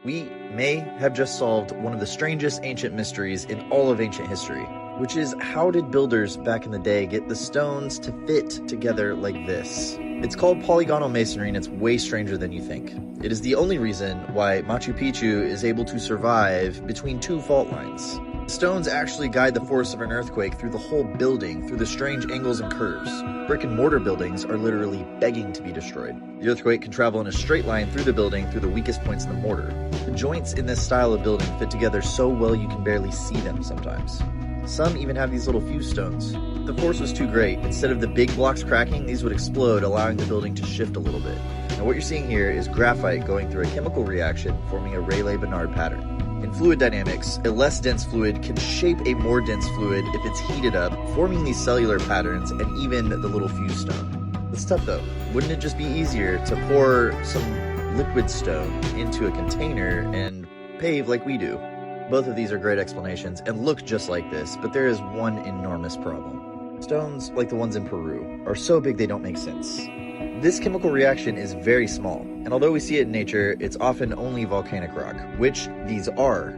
We may have just solved one of the strangest ancient mysteries in all of ancient history, which is how did builders back in the day get the stones to fit together like this? It's called polygonal masonry, and it's way stranger than you think. It is the only reason why Machu Picchu is able to survive between two fault lines. Stones actually guide the force of an earthquake through the whole building, through the strange angles and curves. Brick and mortar buildings are literally begging to be destroyed. The earthquake can travel in a straight line through the building through the weakest points in the mortar. The joints in this style of building fit together so well you can barely see them sometimes. Some even have these little fuse stones. The force was too great. Instead of the big blocks cracking, these would explode, allowing the building to shift a little bit. Now what you're seeing here is graphite going through a chemical reaction, forming a Rayleigh-Benard pattern. In fluid dynamics, a less dense fluid can shape a more dense fluid if it's heated up, forming these cellular patterns and even the little fuse stone. It's tough though. Wouldn't it just be easier to pour some liquid stone into a container and pave like we do? Both of these are great explanations and look just like this, but there is one enormous problem. Stones, like the ones in Peru, are so big they don't make sense. This chemical reaction is very small, and although we see it in nature, it's often only volcanic rock, which these are.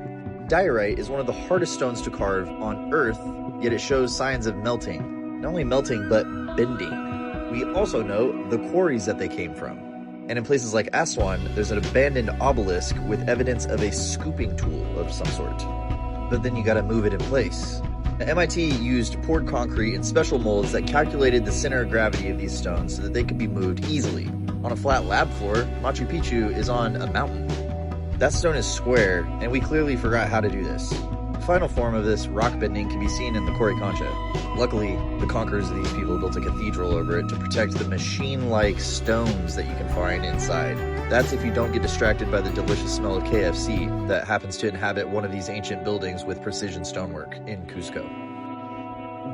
Diorite is one of the hardest stones to carve on Earth, yet it shows signs of melting. Not only melting, but bending. We also know the quarries that they came from. And in places like Aswan, there's an abandoned obelisk with evidence of a scooping tool of some sort. But then you gotta move it in place. Now, MIT used poured concrete and special molds that calculated the center of gravity of these stones so that they could be moved easily. On a flat lab floor, Machu Picchu is on a mountain. That stone is square, and we clearly forgot how to do this. The final form of this rock bending can be seen in the Coricancha. Luckily, the conquerors of these people built a cathedral over it to protect the machine-like stones that you can find inside. That's if you don't get distracted by the delicious smell of KFC that happens to inhabit one of these ancient buildings with precision stonework in Cusco.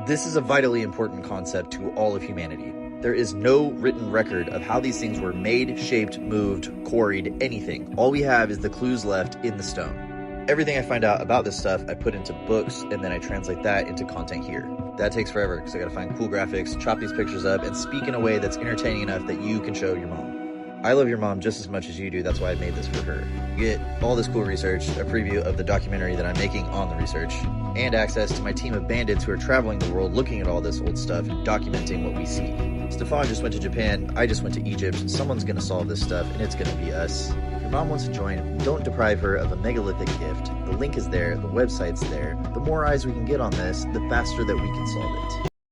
This is a vitally important concept to all of humanity. There is no written record of how these things were made, shaped, moved, quarried, anything. All we have is the clues left in the stone. Everything I find out about this stuff, I put into books, and then I translate that into content here. That takes forever, because I gotta find cool graphics, chop these pictures up, and speak in a way that's entertaining enough that you can show your mom. I love your mom just as much as you do, that's why I made this for her. You get all this cool research, a preview of the documentary that I'm making on the research, and access to my team of bandits who are traveling the world looking at all this old stuff and documenting what we see. Stefan just went to Japan, I just went to Egypt, someone's gonna solve this stuff, and it's gonna be us. If your mom wants to join, don't deprive her of a megalithic gift. The link is there, the website's there. The more eyes we can get on this, the faster that we can solve it.